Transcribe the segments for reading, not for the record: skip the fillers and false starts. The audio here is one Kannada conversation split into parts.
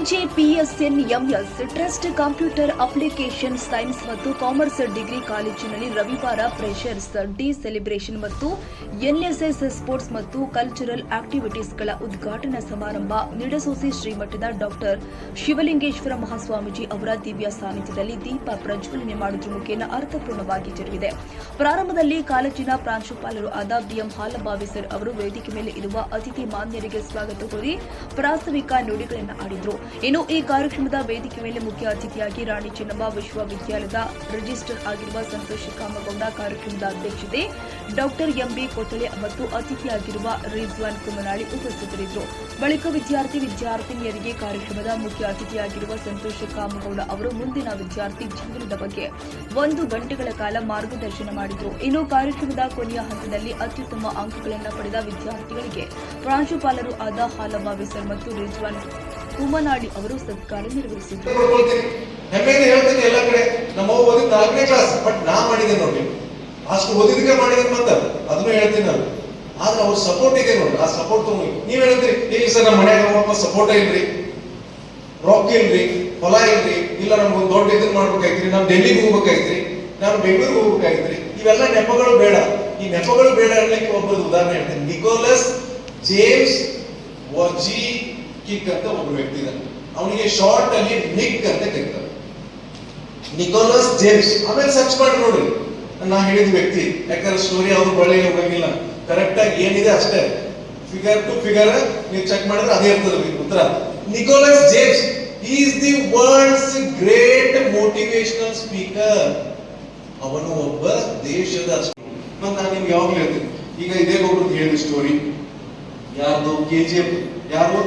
ಕೆಜೆಪಿಎಸ್ಎನ್ಎಂಎಸ್ ಟ್ರಸ್ಟ್ ಕಂಪ್ಯೂಟರ್ ಅಪ್ಲಿಕೇಶನ್ ಸೈನ್ಸ್ ಮತ್ತು ಕಾಮರ್ಸ್ ಡಿಗ್ರಿ ಕಾಲೇಜಿನಲ್ಲಿ ರವಿವಾರ ಫ್ರೆಷರ್ಸ್ ಡೇ ಸೆಲೆಬ್ರೇಷನ್ ಮತ್ತು ಎನ್ಎಸ್ಎಸ್ ಸ್ಪೋರ್ಟ್ಸ್ ಮತ್ತು ಕಲ್ಚರಲ್ ಆಕ್ಟಿವಿಟೀಸ್ಗಳ ಉದ್ಘಾಟನಾ ಸಮಾರಂಭ ನಿಡಸೋಸಿ ಶ್ರೀಮಠದ ಡಾಕ್ಟರ್ ಶಿವಲಿಂಗೇಶ್ವರ ಮಹಾಸ್ವಾಮೀಜಿ ಅವರ ದಿವ್ಯ ಸಾನ್ನಿಧ್ಯದಲ್ಲಿ ದೀಪ ಪ್ರಜ್ವಲನೆ ಮಾಡುವುದರ ಮುಖೇನ ಅರ್ಥಪೂರ್ಣವಾಗಿ ಜರುಗಿದೆ. ಪ್ರಾರಂಭದಲ್ಲಿ ಕಾಲೇಜಿನ ಪ್ರಾಂಶುಪಾಲರು ಆದ ಬಿಎಂ ಹಾಲಬಾವಿ ಸರ್ ಅವರು ವೇದಿಕೆ ಮೇಲೆ ಇರುವ ಅತಿಥಿ ಮಾನ್ಯರಿಗೆ ಸ್ವಾಗತ ಕೋರಿ ಪ್ರಾಸ್ತಾವಿಕ ನುಡಿಗಳನ್ನು ಆಡಿದರು. ಇನ್ನು ಈ ಕಾರ್ಯಕ್ರಮದ ವೇದಿಕೆ ಮೇಲೆ ಮುಖ್ಯ ಅತಿಥಿಯಾಗಿ ರಾಣಿ ಚೆನ್ನಮ್ಮ ವಿಶ್ವವಿದ್ಯಾಲಯದ ರಿಜಿಸ್ಟರ್ ಆಗಿರುವ ಸಂತೋಷ್ ಕಾಮಗೌಡ, ಕಾರ್ಯಕ್ರಮದ ಅಧ್ಯಕ್ಷತೆ ಡಾಕ್ಟರ್ ಎಂಬಿ ಕೊತ್ತಳೆ ಮತ್ತು ಅತಿಥಿಯಾಗಿರುವ ರಿಜ್ವಾನ್ ಕುಮನಾಳಿ ಉಪಸ್ಥಿತರಿದ್ದರು. ಬಳಿಕ ವಿದ್ಯಾರ್ಥಿನಿಯರಿಗೆ ಕಾರ್ಯಕ್ರಮದ ಮುಖ್ಯ ಅತಿಥಿಯಾಗಿರುವ ಸಂತೋಷ್ ಕಾಮಗೌಡ ಅವರು ಮುಂದಿನ ವಿದ್ಯಾರ್ಥಿ ಜೀವನದ ಬಗ್ಗೆ 1 ಗಂಟೆಗಳ ಕಾಲ ಮಾರ್ಗದರ್ಶನ ಮಾಡಿದರು. ಇನ್ನು ಕಾರ್ಯಕ್ರಮದ ಕೊನೆಯ ಹಂತದಲ್ಲಿ ಅತ್ಯುತ್ತಮ ಅಂಕಗಳನ್ನು ಪಡೆದ ವಿದ್ಯಾರ್ಥಿಗಳಿಗೆ ಪ್ರಾಂಶುಪಾಲರು ಆದ ಹಾಲಬಾವಿ ಸರ್ ಮತ್ತು ರಿಜ್ವಾನ್ ಕುಮನಾಳಿ ಅವರು ಸತ್ಕಾರ ನಿರ್ವಹಿಸಿದರು. ಹೇಳ್ತೀನಿ ಎಲ್ಲ ಕಡೆ ನಮ್ಮ ಓದಿದ 4ನೇ ಕ್ಲಾಸ್, ಬಟ್ ನಾ ಮಾಡಿದೆ ನೋಡಿ, ಅಷ್ಟು ಓದಿದಕ್ಕೆ ಮಾಡಿದೆ ಅಂತ ಅದನ್ನು ಹೇಳ್ತೀನಿ ನಾನು. ಆದ್ರೆ ಅವ್ರ ಸಪೋರ್ಟ್ ಇದೆ ನೋಡಿ, ಆ ಸಪೋರ್ಟ್ ತಗೊಂಡು ನೀವ್ ಹೇಳ್ತೀರಿ ಇಲ್ಲ ಸರ್ ನಮ್ಮ ಮನ್ಯಾಗ ನಮ್ಮಪ್ಪ ಸಪೋರ್ಟ್ ಇಲ್ರಿ, ರೊಕ್ಕ ಇಲ್ರಿ, ಹೊಲ ಇಲ್ರಿ, ಇಲ್ಲ ನಮ್ಗೊಂದು ದೊಡ್ಡ ಇದನ್ನ ಮಾಡ್ಬೇಕಾಯ್ತ್ರಿ, ನಾವು ಡೆಲ್ಲಿಗೆ ಹೋಗ್ಬೇಕಾಯ್ತ್ರಿ, ನಾವು ಬೆಂಗಳೂರಿಗೆ ಹೋಗ್ಬೇಕಾಯ್ತ್ರಿ, ಇವೆಲ್ಲ ನೆಪಗಳು ಬೇಡ. ಈ ನೆಪಗಳು ಬೇಡ ಅನ್ನಕ್ಕೆ ಒಬ್ಬರು ಉದಾಹರಣೆ ಹೇಳ್ತೀನಿ. ನಿಕೋಲಸ್ ಜೇಮ್ಸ್ ವರ್ಜಿ ಕಿಕ್ ಅಂತ ಒಬ್ಬ ವ್ಯಕ್ತಿ ಇದ್ದಾನೆ, ಅವನಿಗೆ ಶಾರ್ಟ್ ಅಲ್ಲಿ ನಿಕ್ ಅಂತ ಕರೀತಾರೆ, ನಿಕೋಲಸ್ ಜೇಮ್ಸ್. ಆಮೇಲೆ ಸರ್ಚ್ ಮಾಡಿ ನೋಡ್ರಿ, ನಾ ಹೇಳಿದ ವ್ಯಕ್ತಿ, ಯಾಕಂದ್ರೆ ಸ್ಟೋರಿ ಅವ್ರ ಬಳಿ ಹೋಗಂಗಿಲ್ಲ, ಕರೆಕ್ಟ್ ಆಗಿ ಏನಿದೆ ಅಷ್ಟೇ, ಫಿಗರ್ ಟು ಫಿಗರ್ ನೀವು ಚೆಕ್ ಮಾಡಿದ್ರೆ ಅದೇ ಇರ್ತದೆ ಉತ್ತರ. Nicholas James is the world's great motivational speaker. ಅವನು ಒಬ್ಬ ದೇಶದ, ಮತ್ತೆ ನಾನು ನಿಮ್ಗೆ ಯಾವಾಗಲೂ ಹೇಳ್ತೀನಿ, ಈಗ ಇದೇ ಒಬ್ರು ಹೇಳಿದ ಸ್ಟೋರಿ, ಯಾರ್ದು KGF, ಯಾರು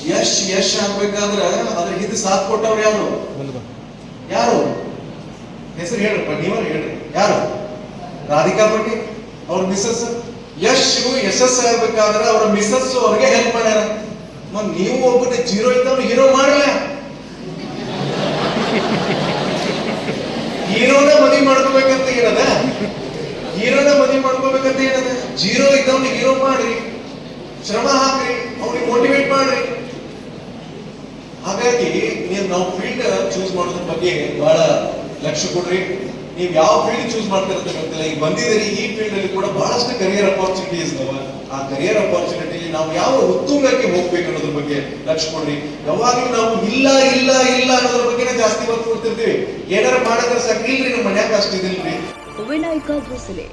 ಯಶ್ ಆಗ್ಬೇಕಾದ್ರೆ ಅದ್ರ ಹಿಂದೆ ಸಾಥ್ ಕೊಟ್ಟವ್ರು ಯಾರು ಹೆಸರು ಹೇಳ್ರಪ್ಪ, ನೀವೇ ಹೇಳ್ರಿ, ಯಾರು? ರಾಧಿಕಾ ಪಟೇಲ್, ಅವ್ರ ಮಿಸಸ್. ಯಶಸ್ಸು ಆಗ್ಬೇಕಾದ್ರೆ ಅವ್ರ ಮಿಸಸ್ ಅವ್ರಿಗೆ ಹೆಲ್ಪ್ ಮಾಡ್ಯಾರ. ನೀವು ಒಬ್ಬನೇ ಜೀರೋ ಇದ್ದವ್ರು ಹೀರೋ ಮಾಡಲ್ಲ, ಹೀರೋನ ಮದುವೆ ಮಾಡ್ಕೋಬೇಕಂತ ಏನದ, ಹೀರೋನ ಮದುವೆ ಮಾಡ್ಕೋಬೇಕಂತ ಏನದ, ಜೀರೋ ಇದ್ದವ್ನ ಹೀರೋ ಮಾಡ್ರಿ, ಶ್ರಮ ಹಾಕ್ರಿ, ಅವ್ರಿಗೆ ಮೋಟಿವೇಟ್ ಮಾಡ್ರಿ. ಹಾಗಾಗಿ ನಾವು ಫೀಲ್ಡ್ ಚೂಸ್ ಮಾಡೋದ್ರ ಬಗ್ಗೆ ಬಹಳ ಲಕ್ಷ್ಯ ಕೊಡ್ರಿ. ನೀವು ಯಾವ ಫೀಲ್ಡ್ ಚೂಸ್ ಮಾಡ್ತಿರಂತ ಗೊತ್ತಿಲ್ಲ, ಈಗ ಬಂದಿದ್ದೀರಿ, ಈ ಫೀಲ್ಡ್ ಅಲ್ಲಿ ಕೂಡ ಬಹಳಷ್ಟು ಕರಿಯರ್ ಅಪಾರ್ಚುನಿಟೀಸ್ ಇದಾವ. ಆ ಕರಿಯರ್ ಅಪಾರ್ಚುನಿಟಿಲಿ ನಾವು ಯಾವ ಉತ್ತುಂಗಕ್ಕೆ ಹೋಗ್ಬೇಕು ಅನ್ನೋದ್ರ ಬಗ್ಗೆ ಲಕ್ಷ್ಯ ಕೊಡ್ರಿ. ಯಾವಾಗಲೂ ನಾವು ಇಲ್ಲ ಇಲ್ಲ ಇಲ್ಲ ಅನ್ನೋದ್ರ ಬಗ್ಗೆ ಜಾಸ್ತಿ ಒತ್ತು ಕೊಡ್ತಿರ್ತೀವಿ, ಏನಾರು ಮಾಡಿದ್ರೆ ಸಾಕು, ಇಲ್ರಿ ನಮ್ಮ ಮನ್ಯಾಗ ಅಷ್ಟಿದಿಲ್ರಿ. ವಿನಾಯಕ ಭೋಸಲೆ.